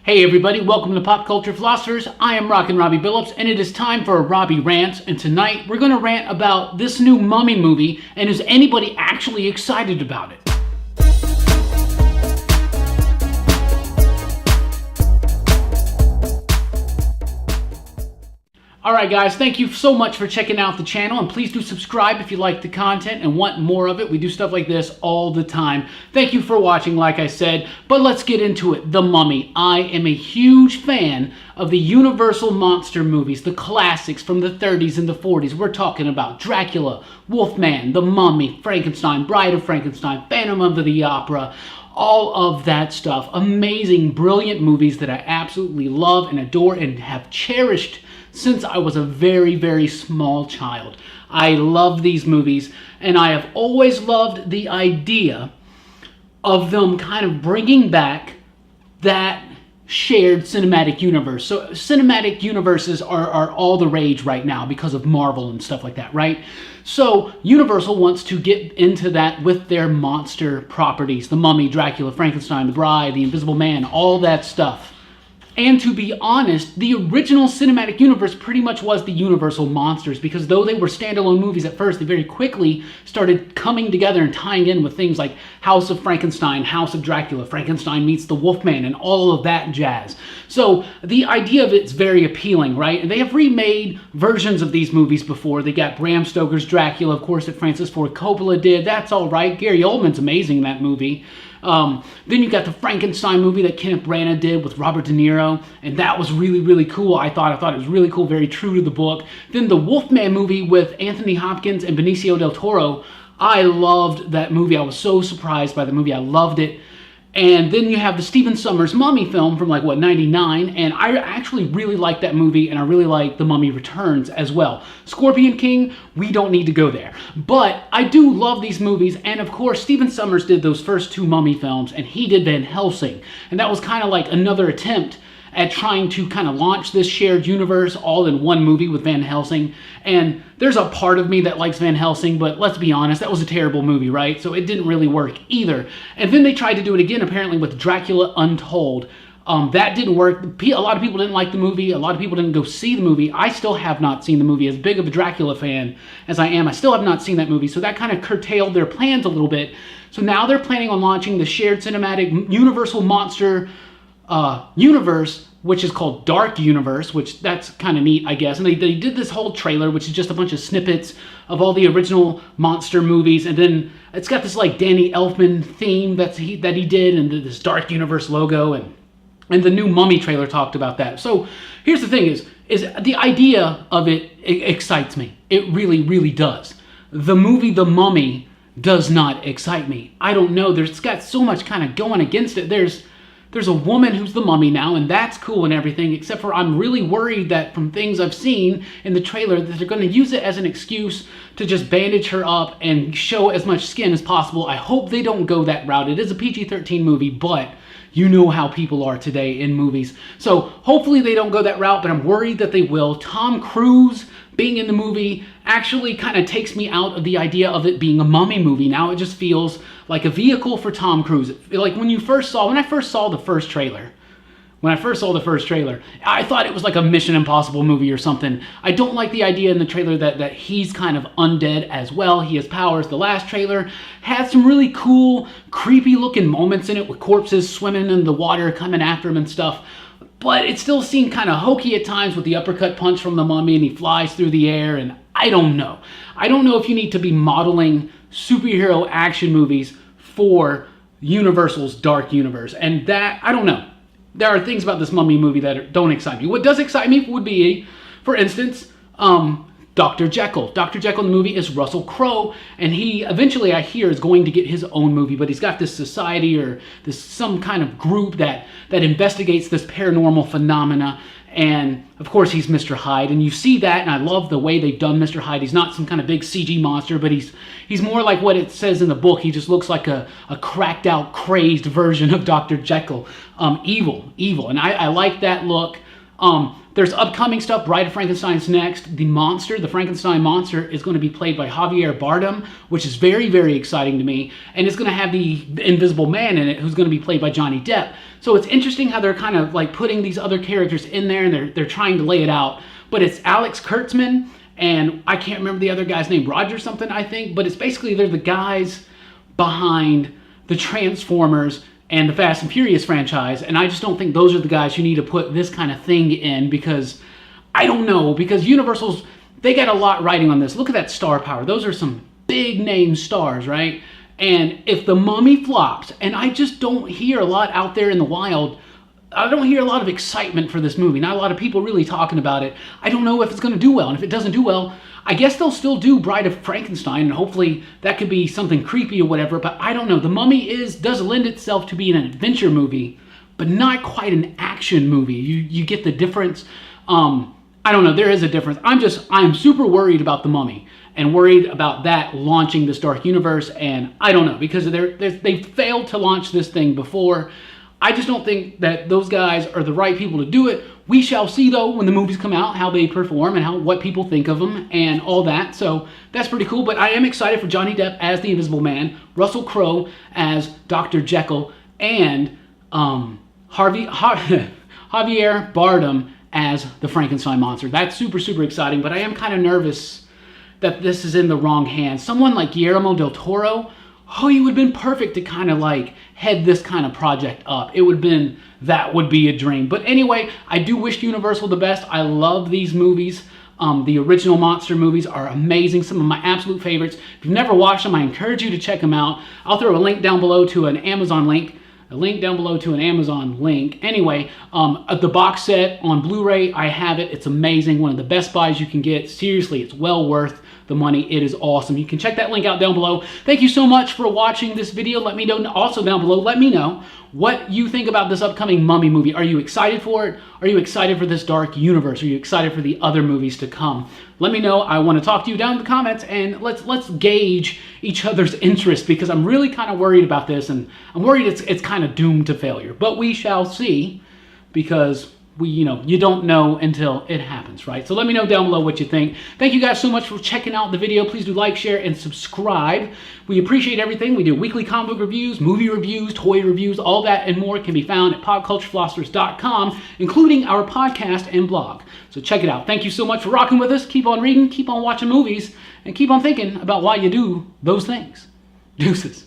Hey everybody, welcome to Pop Culture Philosophers. I am Rockin Robbie Billups, and it is time for a Robbie Rants. And tonight we're going to rant about this new Mummy movie, and is anybody actually excited about it? Alright guys, thank you so much for checking out the channel, and please do subscribe if you like the content and want more of it. We do stuff like this all the time. Thank you for watching, like I said, but let's get into it. The Mummy. I am a huge fan of the Universal monster movies, the classics from the 30s and the 40s. We're talking about Dracula, Wolfman, The Mummy, Frankenstein, Bride of Frankenstein, Phantom of the Opera, all of that stuff. Amazing, brilliant movies that I absolutely love and adore and have cherished since I was a very, very small child. I love these movies, and I have always loved the idea of them kind of bringing back that shared cinematic universe. So cinematic universes are all the rage right now because of Marvel and stuff like that, right? So Universal wants to get into that with their monster properties. The Mummy, Dracula, Frankenstein, The Bride, The Invisible Man, all that stuff. And to be honest, the original cinematic universe pretty much was the Universal monsters, because though they were standalone movies at first, they very quickly started coming together and tying in with things like House of Frankenstein, House of Dracula, Frankenstein meets the Wolfman, and all of that jazz. So the idea of it's very appealing, right? And they have remade versions of these movies before. They got Bram Stoker's Dracula, of course, that Francis Ford Coppola did. That's all right. Gary Oldman's amazing in that movie. Then you got the Frankenstein movie that Kenneth Branagh did with Robert De Niro, and that was really, really cool. I thought it was really cool, very true to the book. Then the Wolfman movie with Anthony Hopkins and Benicio del Toro. I loved that movie. I was so surprised by the movie. I loved it. And then you have the Stephen Sommers Mummy film from, like, what, 99, and I actually really like that movie, and I really like The Mummy Returns as well. Scorpion King, we don't need to go there. But I do love these movies, and of course, Stephen Sommers did those first two Mummy films, and he did Van Helsing, and that was kind of like another attempt at trying to kind of launch this shared universe all in one movie with Van Helsing. And there's a part of me that likes Van Helsing, but let's be honest, that was a terrible movie, right? So it didn't really work either. And then they tried to do it again, apparently, with Dracula Untold. That didn't work. A lot of people didn't like the movie. A lot of people didn't go see the movie. I still have not seen the movie. As big of a Dracula fan as I am, I still have not seen that movie. So that kind of curtailed their plans a little bit. So now they're planning on launching the shared cinematic Universal monster universe, which is called Dark Universe, which that's kind of neat, I guess. And they did this whole trailer, which is just a bunch of snippets of all the original monster movies, and then it's got this like Danny Elfman theme that he did, and this Dark Universe logo, and the new Mummy trailer talked about that. So here's the thing: is the idea of it excites me. It really, really does. The movie The Mummy does not excite me. I don't know. It's got so much kind of going against it. There's a woman who's the mummy now, and that's cool and everything, except for I'm really worried that from things I've seen in the trailer that they're going to use it as an excuse to just bandage her up and show as much skin as possible. I hope they don't go that route. It is a PG-13 movie, but you know how people are today in movies. So hopefully they don't go that route, but I'm worried that they will. Tom Cruise being in the movie actually kind of takes me out of the idea of it being a mummy movie. Now it just feels like a vehicle for Tom Cruise. Like when I first saw the first trailer, I thought it was like a Mission Impossible movie or something. I don't like the idea in the trailer that he's kind of undead as well. He has powers. The last trailer had some really cool, creepy looking moments in it with corpses swimming in the water coming after him and stuff. But it still seemed kind of hokey at times with the uppercut punch from the mummy, and he flies through the air, and I don't know. I don't know if you need to be modeling superhero action movies for Universal's Dark Universe, and that, I don't know. There are things about this Mummy movie that don't excite me. What does excite me would be, for instance, Dr. Jekyll. Dr. Jekyll in the movie is Russell Crowe, and he eventually, I hear, is going to get his own movie, but he's got this society or some kind of group that investigates this paranormal phenomena, and of course he's Mr. Hyde, and you see that, and I love the way they've done Mr. Hyde. He's not some kind of big CG monster, but he's more like what it says in the book. He just looks like a cracked out, crazed version of Dr. Jekyll. Evil, and I like that look. There's upcoming stuff. Bride of Frankenstein's next. The Frankenstein monster, is going to be played by Javier Bardem, which is very, very exciting to me. And it's going to have the Invisible Man in it, who's going to be played by Johnny Depp. So it's interesting how they're kind of like putting these other characters in there, and they're trying to lay it out. But it's Alex Kurtzman, and I can't remember the other guy's name, Roger something, I think. But it's basically, they're the guys behind the Transformers and the Fast and Furious franchise, and I just don't think those are the guys you need to put this kind of thing in, because I don't know, because Universal's, they got a lot riding on this. Look at that star power. Those are some big name stars, right? And if The Mummy flops, and I just don't hear a lot out there in the wild, I don't hear a lot of excitement for this movie. Not a lot of people really talking about it. I don't know if it's going to do well, and if it doesn't do well, I guess they'll still do Bride of Frankenstein, and hopefully that could be something creepy or whatever, but I don't know. The Mummy does lend itself to being an adventure movie, but not quite an action movie. You get the difference. I don't know. There is a difference. I am super worried about The Mummy, and worried about that launching this dark universe, and I don't know, because they failed to launch this thing before. I just don't think that those guys are the right people to do it. We shall see, though, when the movies come out, how they perform and what people think of them and all that. So that's pretty cool. But I am excited for Johnny Depp as the Invisible Man, Russell Crowe as Dr. Jekyll, and Javier Bardem as the Frankenstein monster. That's super, super exciting. But I am kind of nervous that this is in the wrong hands. Someone like Guillermo del Toro, oh, he would have been perfect to kind of like head this kind of project up. That would be a dream. But anyway, I do wish Universal the best. I love these movies. The original monster movies are amazing. Some of my absolute favorites. If you've never watched them, I encourage you to check them out. I'll throw a link down below to an Amazon link. Anyway, the box set on Blu-ray, I have it. It's amazing. One of the best buys you can get. Seriously, it's well worth the money. It is awesome. You can check that link out down below. Thank you so much for watching this video. Let me know also down below. Let me know what you think about this upcoming Mummy movie. Are you excited for it? Are you excited for this dark universe? Are you excited for the other movies to come? Let me know. I want to talk to you down in the comments, and let's gauge each other's interest, because I'm really kind of worried about this, and I'm worried it's kind of doomed to failure. But we shall see, because you don't know until it happens, right? So let me know down below what you think. Thank you guys so much for checking out the video. Please do like, share, and subscribe. We appreciate everything. We do weekly comic book reviews, movie reviews, toy reviews, all that and more can be found at popculturephilosophers.com, including our podcast and blog. So check it out. Thank you so much for rocking with us. Keep on reading, keep on watching movies, and keep on thinking about why you do those things. Deuces.